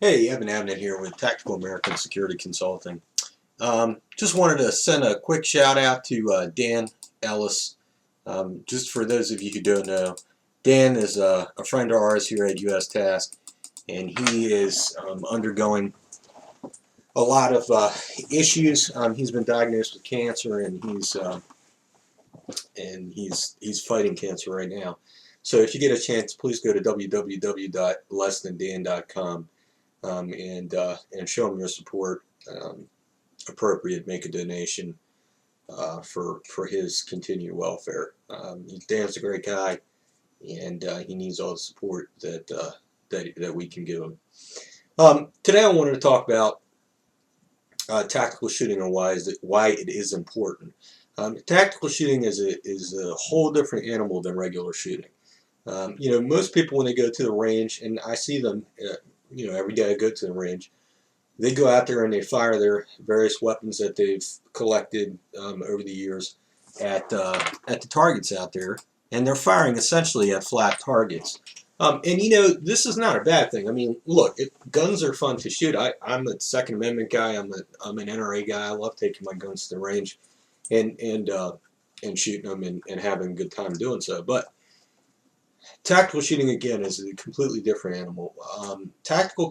Hey, Evan Abnett here with Tactical American Security Consulting. Just wanted to send a quick shout out to Dan Ellis. Just for those of you who don't know, Dan is a friend of ours here at US Task, and he is undergoing a lot of issues. He's been diagnosed with cancer, and he's fighting cancer right now. So if you get a chance, please go to www.lessthandan.com and show him your support. Appropriate, make a donation for his continued welfare. Dan's a great guy, and he needs all the support that we can give him. Today I wanted to talk about tactical shooting and why it is important. Tactical shooting is a whole different animal than regular shooting. Most people when they go to the range, and I see them, every day I go to the range, they go out there and they fire their various weapons that they've collected over the years at the targets out there, and they're firing essentially at flat targets. This is not a bad thing. I mean, look, guns are fun to shoot. I'm a Second Amendment guy. I'm an NRA guy. I love taking my guns to the range and shooting them and having a good time doing so. But tactical shooting, again, is a completely different animal. Tactical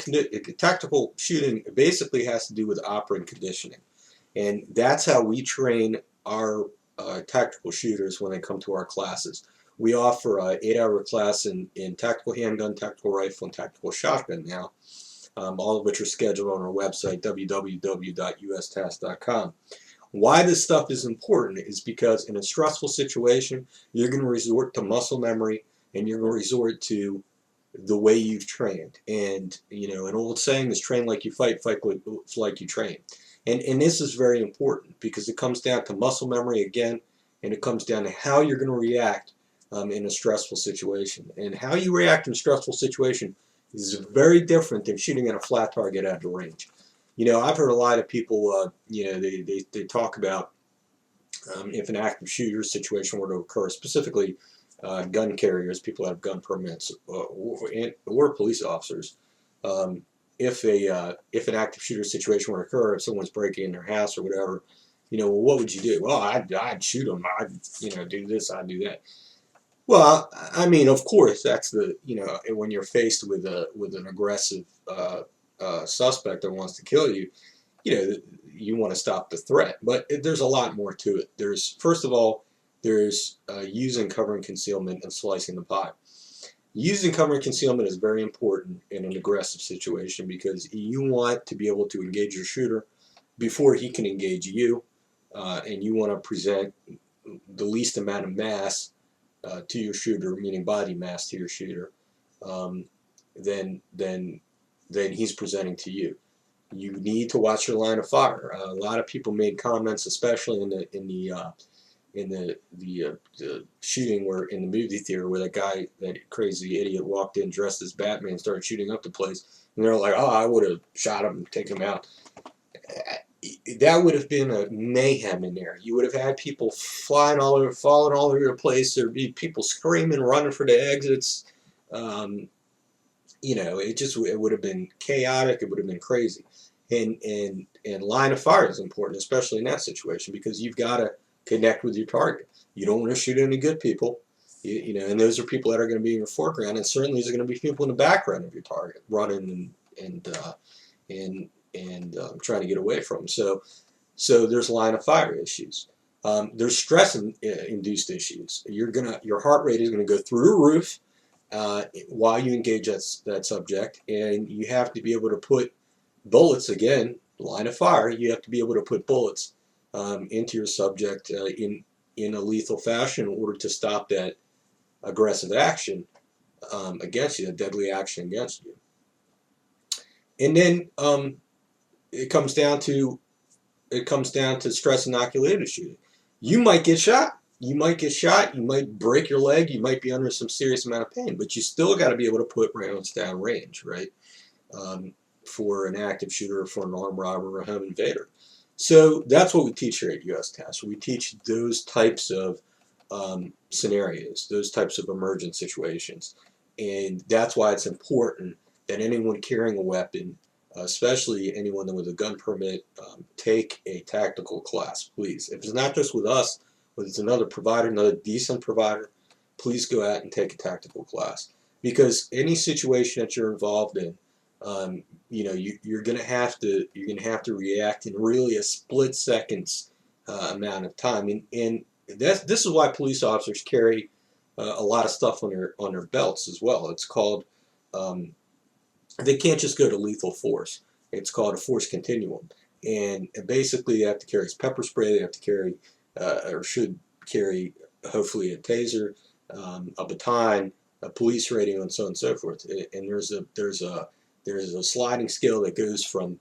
shooting basically has to do with operant conditioning, and that's how we train our tactical shooters when they come to our classes. We offer an 8-hour class in tactical handgun, tactical rifle, and tactical shotgun now, all of which are scheduled on our website, www.ustask.com. Why this stuff is important is because in a stressful situation, you're going to resort to muscle memory, and you're going to resort to the way you've trained. And, an old saying is train like you fight, fight like you train. And this is very important because it comes down to muscle memory again, and it comes down to how you're going to react in a stressful situation. And how you react in a stressful situation is very different than shooting at a flat target at the range. I've heard a lot of people, they talk about if an active shooter situation were to occur, specifically gun carriers, people that have gun permits, or police officers. If an active shooter situation were to occur, if someone's breaking in their house or whatever, well, what would you do? Well, I'd shoot them. I'd do this. I'd do that. Well, I mean, of course, that's when you're faced with an aggressive suspect that wants to kill you, you want to stop the threat. But there's a lot more to it. First of all, there's using cover and concealment and slicing the pie. Using cover and concealment is very important in an aggressive situation because you want to be able to engage your shooter before he can engage you, and you want to present the least amount of mass to your shooter, meaning body mass to your shooter, than he's presenting to you. You need to watch your line of fire. A lot of people made comments, especially in the shooting where in the movie theater where that crazy idiot walked in dressed as Batman and started shooting up the place, and they're like, oh, I would have shot him and taken him out. That would have been a mayhem in there. You would have had people falling all over the place. There'd be people screaming, running for the exits. It would have been chaotic. It would have been crazy. And line of fire is important, especially in that situation, because you've got to connect with your target. You don't want to shoot any good people, and those are people that are going to be in your foreground, and certainly there's going to be people in the background of your target running and trying to get away from them. So there's line of fire issues. There's stress induced issues. Your heart rate is going to go through the roof while you engage that subject, and you have to be able to put bullets, again, line of fire. You have to be able to put bullets into your subject in a lethal fashion in order to stop that aggressive action against you, a deadly action against you. And then it comes down to stress inoculated shooting. You might get shot. You might break your leg. You might be under some serious amount of pain, but you still got to be able to put rounds down range, right? For an active shooter, for an armed robber, or a home invader. So that's what we teach here at US Task. We teach those types of scenarios, those types of emergent situations, and that's why it's important that anyone carrying a weapon, especially anyone with a gun permit, take a tactical class, please. If it's not just with us, but it's another provider, another decent provider, please go out and take a tactical class. Because any situation that you're involved in, you're gonna have to react in really a split seconds amount of time, and this is why police officers carry a lot of stuff on their belts as well. It's called they can't just go to lethal force. It's called a force continuum, and basically they have to carry pepper spray. They have to carry or should carry hopefully a taser, a baton, a police radio, and so on and so forth. And there's a sliding scale that goes from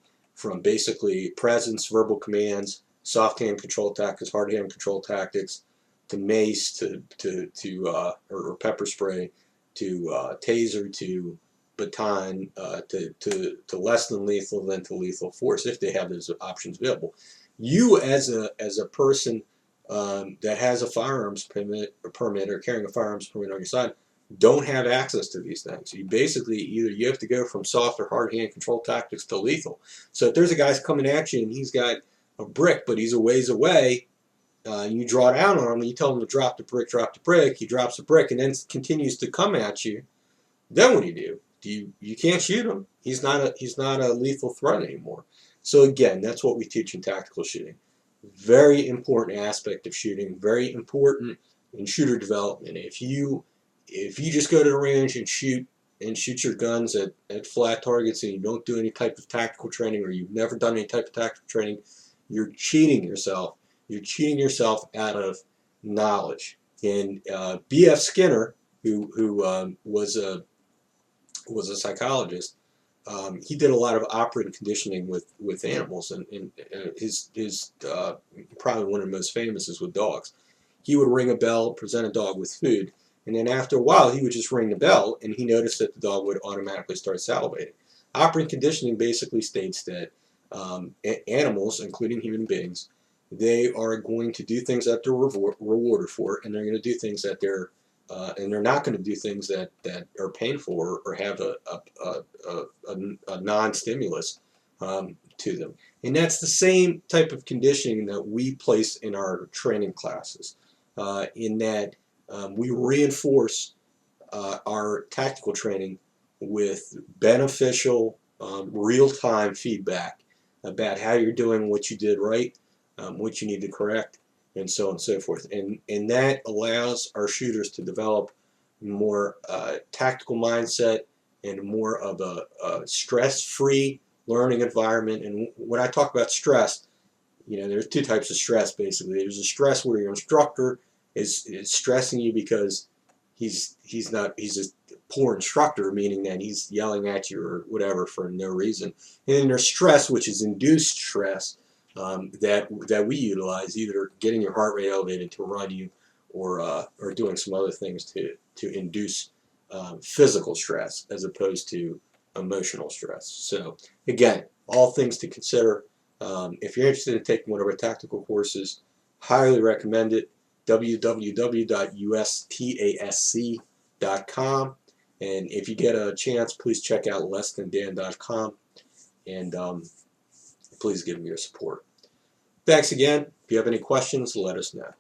basically presence, verbal commands, soft hand control tactics, hard hand control tactics, to mace, or pepper spray, to taser, to baton, to less than lethal, then to lethal force, if they have those options available. You as a person that has a firearms permit or carrying a firearms permit on your side don't have access to these things. You basically you have to go from soft or hard hand control tactics to lethal. So if there's a guy coming at you and he's got a brick but he's a ways away, you draw down on him and you tell him to drop the brick, he drops the brick and then continues to come at you, then what do? You can't shoot him. He's not a lethal threat anymore. So again, that's what we teach in tactical shooting. Very important aspect of shooting, very important in shooter development. If you just go to the range and shoot your guns at flat targets and you don't do any type of tactical training, or you've never done any type of tactical training, you're cheating yourself. You're cheating yourself out of knowledge. And B.F. Skinner, who was a psychologist, he did a lot of operant conditioning with animals, and his probably one of the most famous is with dogs. He would ring a bell, present a dog with food, and then after a while he would just ring the bell, and he noticed that the dog would automatically start salivating. Operant conditioning basically states that animals, including human beings, they are going to do things that they're rewarded for, and they're going to do things that they're not going to do things that are painful or have a non-stimulus to them. And that's the same type of conditioning that we place in our training classes, in that we reinforce our tactical training with beneficial, real-time feedback about how you're doing, what you did right, what you need to correct, and so on and so forth. And that allows our shooters to develop more tactical mindset and more of a stress-free learning environment. And when I talk about stress, there's two types of stress basically. There's a stress where your instructor is stressing you because he's a poor instructor, meaning that he's yelling at you or whatever for no reason. And then there's stress, which is induced stress, that we utilize, either getting your heart rate elevated to run you, or doing some other things to induce physical stress as opposed to emotional stress. So again, all things to consider. If you're interested in taking one of our tactical courses, highly recommend it. www.ustasc.com, and if you get a chance, please check out lessthandan.com, and please give me your support. Thanks again. If you have any questions, let us know.